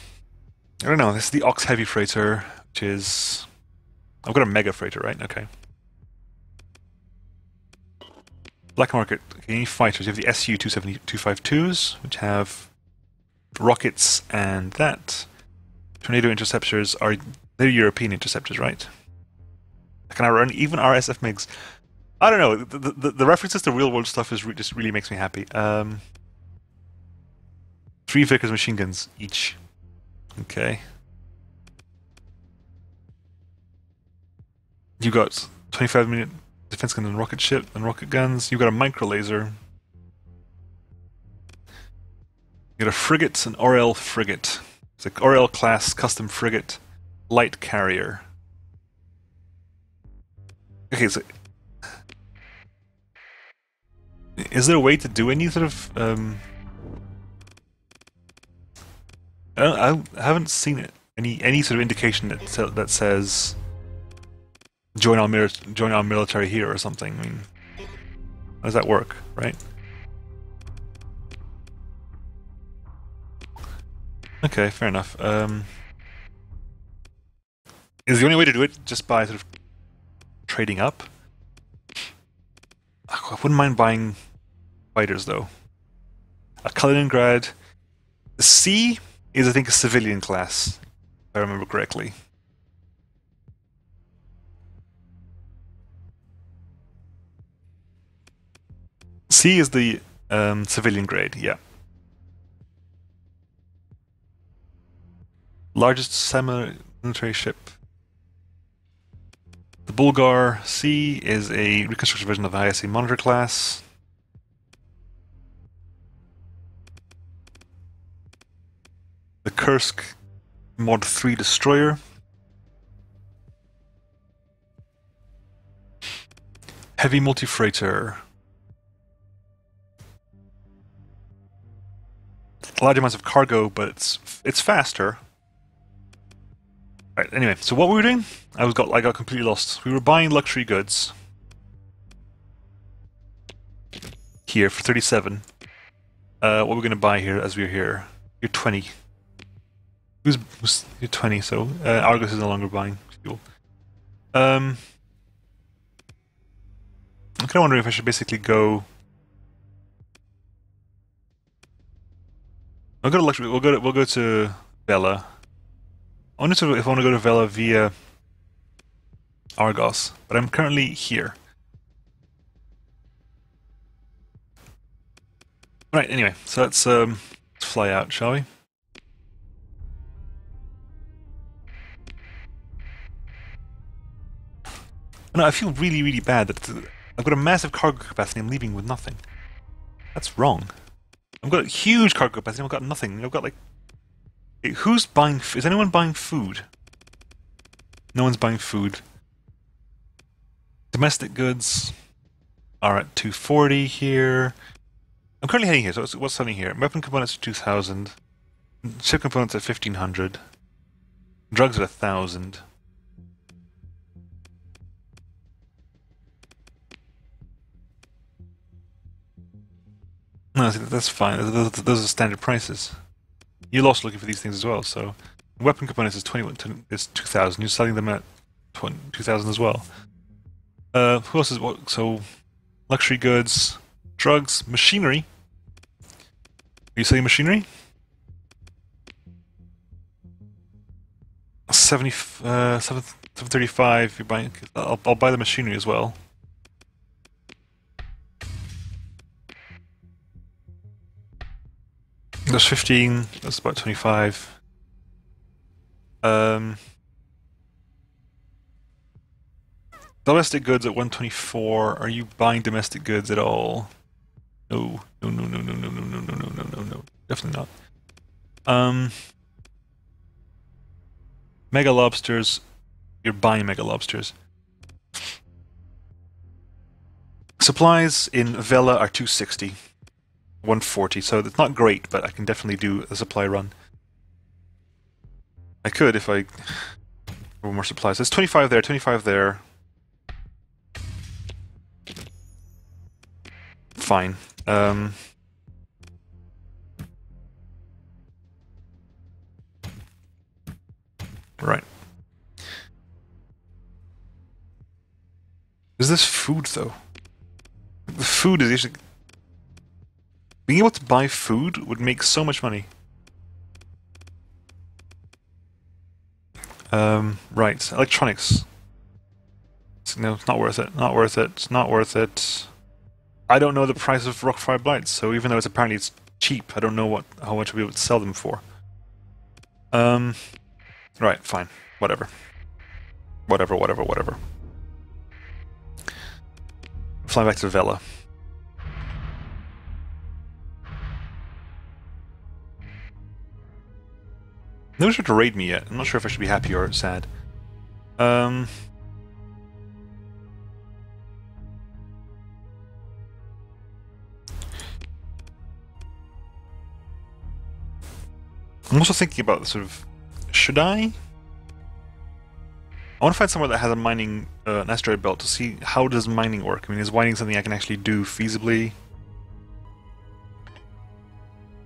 This is the Ox Heavy Freighter, which is... I've got a Mega Freighter, right? Okay. Black market, any fighters? You have the SU-252s, which have rockets and that. Tornado interceptors are... They're European interceptors, right? Can I run even RSF MiGs? I don't know. The references to real-world stuff is just really makes me happy. 3 Vickers machine guns each. Okay. You got 25-minute defense guns and rocket ship and rocket guns. You got a micro laser. You got a frigate, an RL frigate. It's like RL class custom frigate, light carrier. Okay, so is there a way to do any sort of I haven't seen it. Any sort of indication that says join our military here or something. I mean, how does that work, right? Okay, fair enough. Is the only way to do it just by sort of trading up? I wouldn't mind buying fighters though. A Kaliningrad. The C is, I think, a civilian class, if I remember correctly. C is the civilian grade, yeah. Largest semi-military ship. The Bulgar C is a reconstructed version of the ISA Monitor class. The Kursk Mod 3 destroyer. Heavy multi-freighter. Large amounts of cargo, but it's faster. Right, anyway, so what were we doing? I got completely lost. We were buying luxury goods here for 37. What we're going to buy here as we're here? You're 20. You're 20, so Argos is no longer buying fuel. I'm kind of wondering if I should basically go. I'll go to luxury. We'll go to Vela. I wonder if I want to go to Vela via Argos, but I'm currently here. Right. Anyway, so let's fly out, shall we? No, I feel really, really bad that I've got a massive cargo capacity. I'm leaving with nothing. That's wrong. I've got a huge cargo capacity. I've got nothing. I've got like. Who's buying? Is anyone buying food? No one's buying food. Domestic goods are at 240 here. I'm currently heading here. So what's happening here? Weapon components are 2,000. Ship components at 1,500. Drugs at 1,000. No, that's fine. Those are standard prices. You lost looking for these things as well. So, weapon components is 2,000. You're selling them at 2,000 as well. Who else is what? So, luxury goods, drugs, machinery. Are you selling machinery? 735. You're buying. I'll buy the machinery as well. That's 15, that's about 25. Domestic goods at 124. Are you buying domestic goods at all? No. No. Definitely not. Mega lobsters. You're buying mega lobsters. Supplies in Vela are 260. 140, so it's not great, but I can definitely do a supply run. I could if I were more supplies. There's 25 there, 25 there. Fine. Right. Is this food though? The food is usually. Being able to buy food would make so much money. Right, electronics. No, it's not worth it. Not worth it. Not worth it. I don't know the price of rock fired blights, so even though apparently it's cheap, I don't know how much we would sell them for. Right, fine. Whatever. Whatever. Fly back to Vela. No one to raid me yet. I'm not sure if I should be happy or sad. I'm also thinking about sort of, should I? I want to find somewhere that has a mining, an asteroid belt to see how does mining work. I mean, is mining something I can actually do feasibly?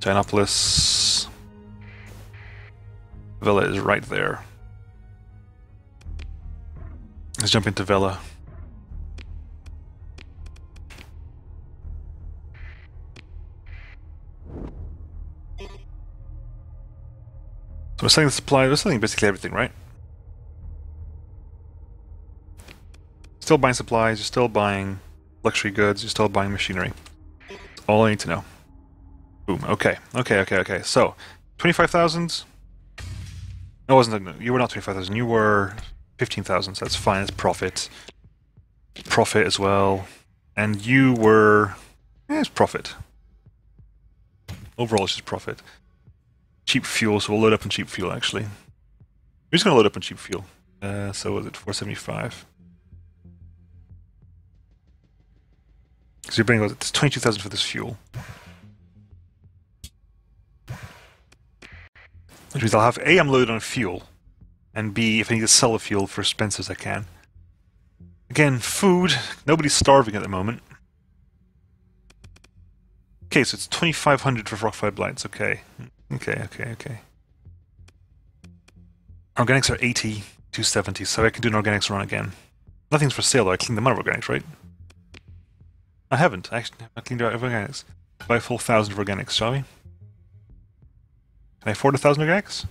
Gianopolis. Vela is right there. Let's jump into Vela. So we're selling the supply, we're selling basically everything, right? Still buying supplies, you're still buying luxury goods, you're still buying machinery. That's all I need to know. Boom, okay. So, 25,000? No, you were not 25,000, you were 15,000, so that's fine, it's profit. Profit as well. And you were... it's profit. Overall, it's just profit. Cheap fuel, so we'll load up on cheap fuel, actually. We're just going to load up on cheap fuel. So was it 475? So you're bringing it's 22,000 for this fuel. Which means I'll have A, I'm loaded on fuel, and B, if I need to sell the fuel for expenses, I can. Again, food. Nobody's starving at the moment. Okay, so it's 2,500 for rock-fired blights. Okay. Organics are 80, 270, so I can do an organics run again. Nothing's for sale, though. I cleaned them out of organics, right? I haven't. Actually, I cleaned out of organics. Buy a full 1,000 of organics, shall we? Can I afford 1,000 organics?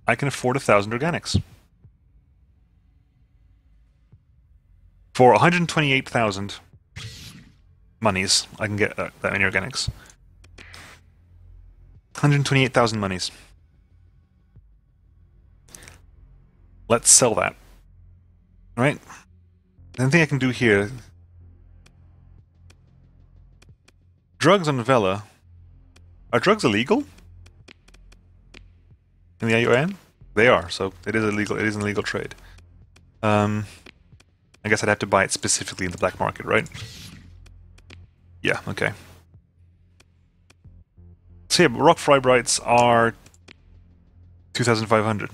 I can afford 1,000 organics. For 128,000 monies, I can get that many organics. 128,000 monies. Let's sell that. Alright? The thing I can do here... Drugs on Vela. Are drugs illegal? In the IUN? They are, so it is illegal. It is an illegal trade. I guess I'd have to buy it specifically in the black market, right? Yeah, okay. So yeah, rock fibrites are 2,500.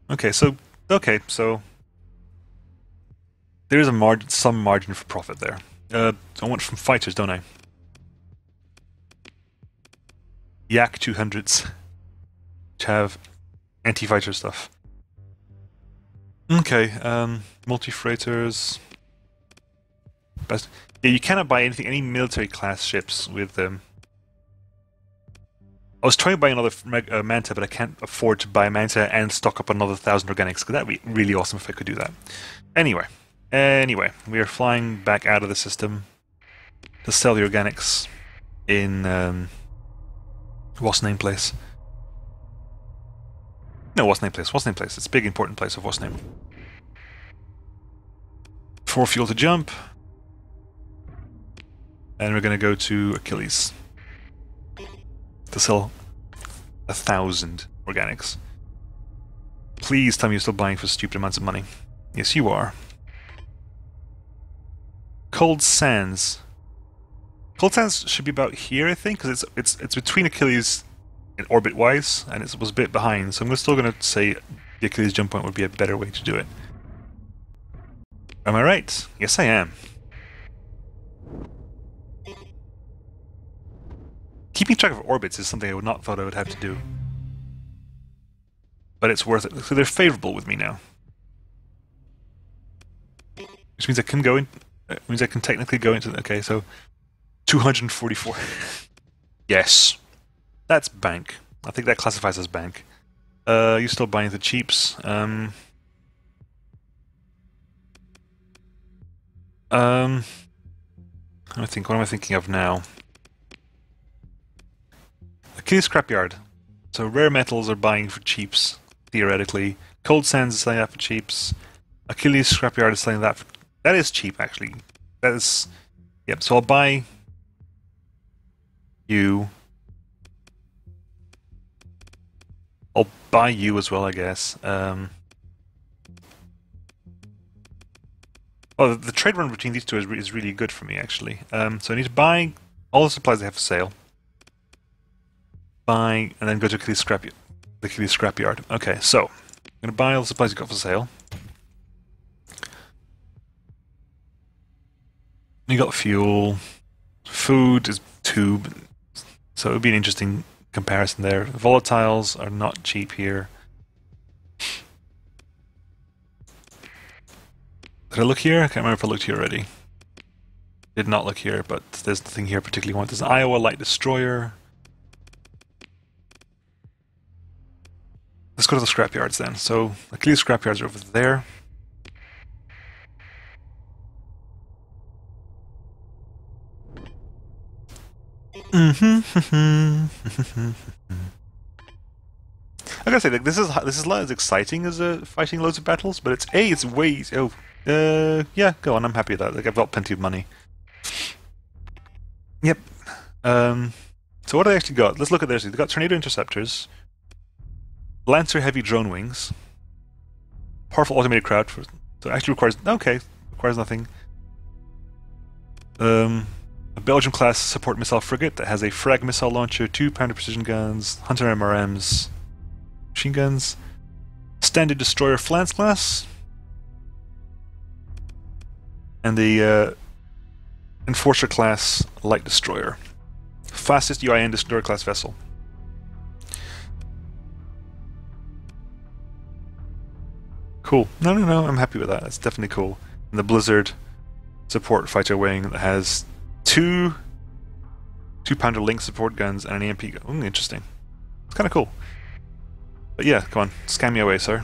Okay, so there is some margin for profit there. I want from fighters, don't I? Yak 200s, which have anti-fighter stuff. Okay, multi-freighters. Best. Yeah, you cannot buy anything, any military class ships with them. I was trying to buy another Manta, but I can't afford to buy a Manta and stock up another 1,000 organics, because that'd be really awesome if I could do that. Anyway, we are flying back out of the system to sell the organics in what's name place? No, what's name place? What's name place? It's a big important place of what's name. 4 fuel to jump. And we're gonna go to Achilles to sell 1,000 organics. Please tell me you're still buying for stupid amounts of money. Yes, you are. Cold Sands. Cold Sands should be about here, I think, because it's between Achilles in orbit-wise, and it was a bit behind. So I'm still going to say the Achilles jump point would be a better way to do it. Am I right? Yes, I am. Keeping track of orbits is something I would not thought I would have to do. But it's worth it. So they're favorable with me now. Which means I can go in... means I can technically go into... Okay, so... 244. Yes. That's bank. I think that classifies as bank. You're still buying the cheaps. I think. What am I thinking of now? Achilles Scrapyard. So rare metals are buying for cheaps, theoretically. Cold Sands is selling that for cheaps. Achilles Scrapyard is selling that for... That is cheap, actually. That is... Yep, so I'll buy... you. I'll buy you as well, I guess. Oh, the trade run between these two is really good for me, actually. So I need to buy all the supplies they have for sale. Buy, and then go to Achilles Scrapyard. Okay, so I'm going to buy all the supplies you got for sale. You got fuel. Food is 2, so it would be an interesting comparison there. Volatiles are not cheap here. Did I look here? I can't remember if I looked here already. Did not look here, but there's nothing here particularly I want. There's an Iowa Light Destroyer. Let's go to the scrapyards then. So, Achilles scrapyards are over there. I gotta say, like, this is not as exciting as fighting loads of battles, but it's way... yeah, go on, I'm happy with that. Like, I've got plenty of money. Yep. So what do I actually got? Let's look at this. They've got Tornado Interceptors, Lancer Heavy Drone Wings, Powerful Automated Crowd, so it actually requires... Okay, requires nothing. A Belgium-class support missile frigate that has a frag missile launcher, 2-pounder precision guns, Hunter MRMs, machine guns, Standard Destroyer Flance class, and the Enforcer class light destroyer, fastest UIN destroyer class vessel. Cool. No, I'm happy with that. That's definitely cool. And the Blizzard support fighter wing that has 2-pounder link support guns and an EMP gun. Ooh, interesting. It's kind of cool. But yeah, come on, scan me away, sir.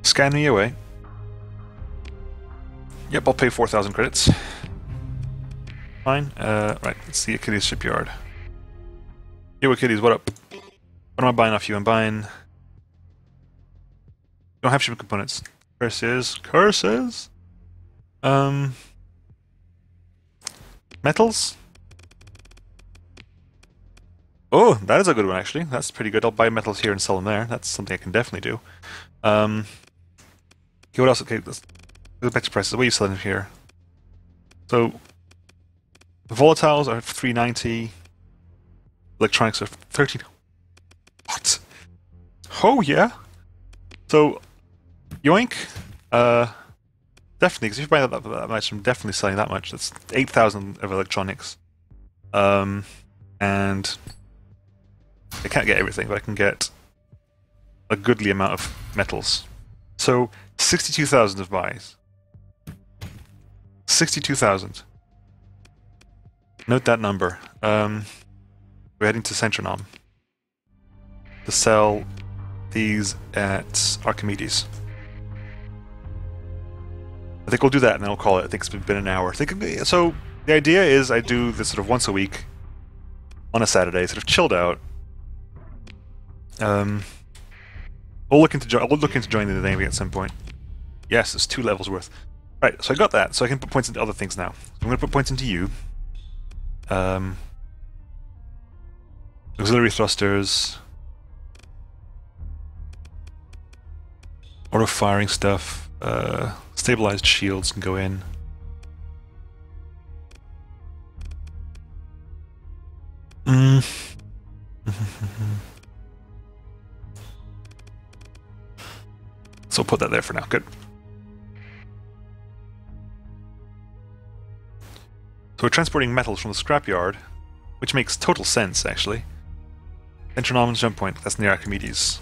Scan me away. Yep, I'll pay 4,000 credits. Fine. Right, let's see Achilles Shipyard. Yo, Achilles, what up? What am I buying off you? I'm buying... Don't have shipping components. Curses. Curses! Metals? Oh, that is a good one, actually. That's pretty good. I'll buy metals here and sell them there. That's something I can definitely do. Okay, what else? Okay, let's go back to prices. What are you selling here? So, volatiles are 390. Electronics are 13. What? Oh, yeah. So, yoink. Definitely, because if you're buying that much, I'm definitely selling that much. That's 8,000 of electronics. And I can't get everything, but I can get a goodly amount of metals. So, 62,000 of buys. 62,000. Note that number. We're heading to Centronom to sell these at Archimedes. I think we'll do that and then I'll call it. I think it's been an hour. So the idea is I do this sort of once a week on a Saturday, sort of chilled out. I'll look into joining the Navy at some point. Yes, it's 2 levels worth. Right, so I got that, so I can put points into other things now. So I'm going to put points into you. Auxiliary thrusters. Auto-firing stuff. Stabilized shields can go in. So I'll put that there for now. Good. So we're transporting metals from the scrapyard, which makes total sense, actually. Entronomen's jump point, that's near Archimedes.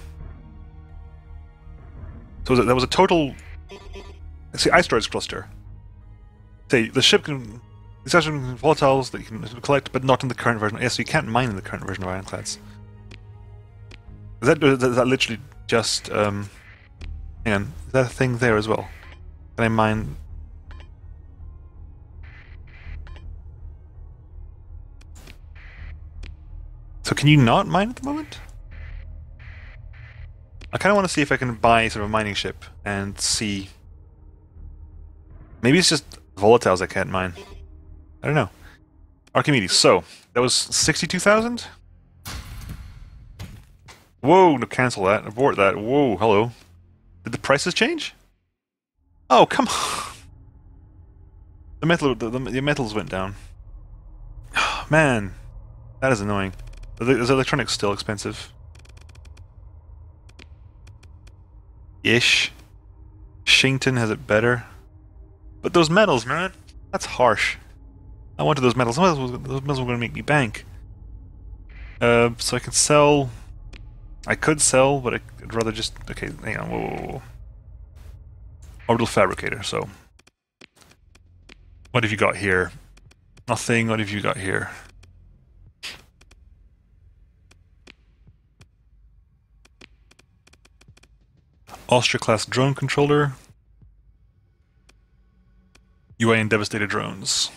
So there was a total... Let's see, ice storage cluster. Say, the ship can These are volatiles that you can collect, but not in the current version. Yes, you can't mine in the current version of Ironclads. Is that literally just... hang on, is that a thing there as well? Can I mine... So can you not mine at the moment? I kind of want to see if I can buy sort of a mining ship and see... Maybe it's just volatiles I can't mine. I don't know. Archimedes. So, that was 62,000? Whoa, no, cancel that. Abort that. Whoa, hello. Did the prices change? Oh, come on. The metals went down. Man, that is annoying. Is electronics still expensive? Ish. Shington has it better. But those metals, man, that's harsh. I wanted those metals. Those metals were going to make me bank. So I can sell... I could sell, but I'd rather just... Okay, hang on. Whoa. Orbital fabricator, so... What have you got here? Nothing. What have you got here? Austria-class drone controller. UA and devastated drones.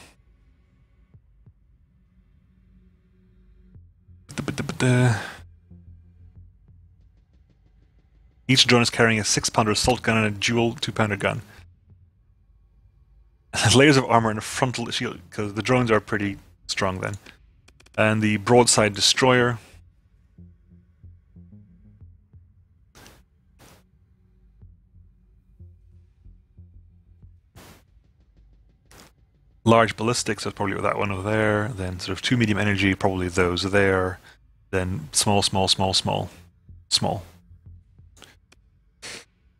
Each drone is carrying a 6-pounder assault gun and a dual 2-pounder gun. Layers of armor and a frontal shield, because the drones are pretty strong then. And the broadside destroyer. Large ballistics, that's probably that one over there. Then sort of 2 medium energy, probably those there. Then small.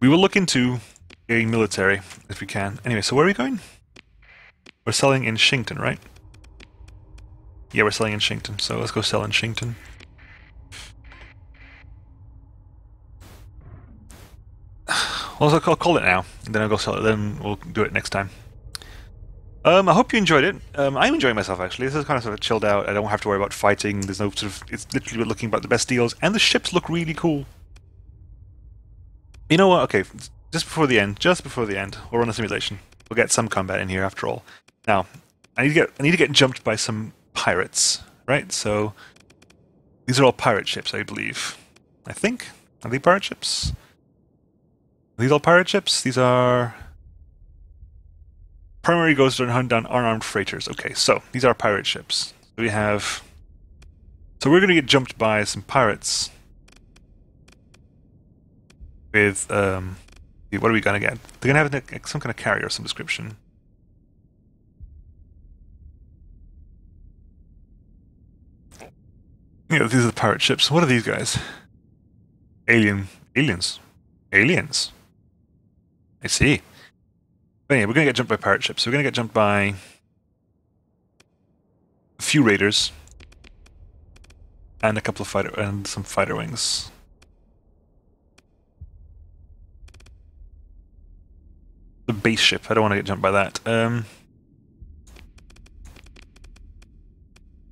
We will look into getting military if we can. Anyway, so where are we going? We're selling in Shington, right? Yeah, we're selling in Shington, so let's go sell in Shington. Well, I'll call it now, and then I'll go sell it, then we'll do it next time. I hope you enjoyed it. I'm enjoying myself, actually. This is kind of sort of chilled out. I don't have to worry about fighting. There's no sort of... It's literally looking about the best deals, and the ships look really cool. You know what? Okay, just before the end, we'll run a simulation. We'll get some combat in here, after all. Now, I need to get jumped by some pirates, right? So, these are all pirate ships, I believe. I think? Are they pirate ships? Are these all pirate ships? These are... Primary goes to hunt down unarmed freighters. Okay, so these are pirate ships. So we have... So we're going to get jumped by some pirates. With, what are we going to get? They're going to have some kind of carrier of some description. Yeah, these are the pirate ships. What are these guys? Aliens. I see. But anyway, we're going to get jumped by pirate ships. So we're going to get jumped by a few raiders and a couple of some fighter wings. The base ship. I don't want to get jumped by that.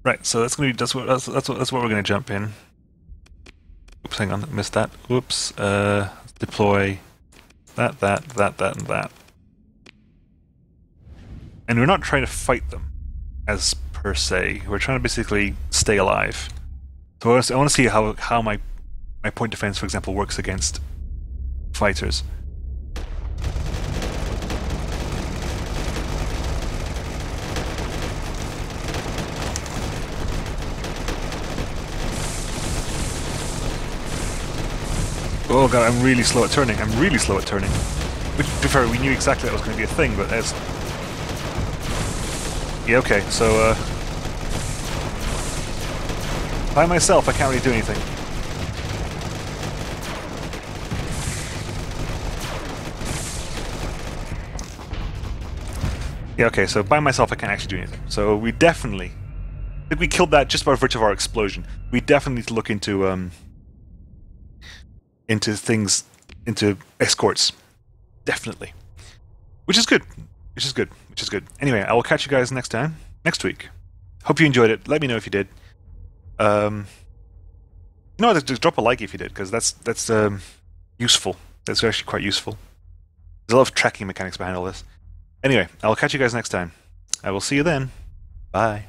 Right. So that's going to be that's what we're going to jump in. Oops, hang on, missed that. Whoops. Deploy that, and that. And we're not trying to fight them, as per se. We're trying to basically stay alive. So I want to see how my point defense, for example, works against fighters. Oh god, I'm really slow at turning. Which, to be fair, we knew exactly that was going to be a thing, but as... Yeah, okay, so, by myself, I can't really do anything. Yeah, okay, so by myself, I can't actually do anything. So we definitely... I think we killed that just by virtue of our explosion. We definitely need to look into escorts. Definitely. Which is good. Anyway, I will catch you guys next time. next week. Hope you enjoyed it. Let me know if you did. Just drop a like if you did, because that's useful. That's actually quite useful. There's a lot of tracking mechanics behind all this. Anyway, I'll catch you guys next time. I will see you then. Bye.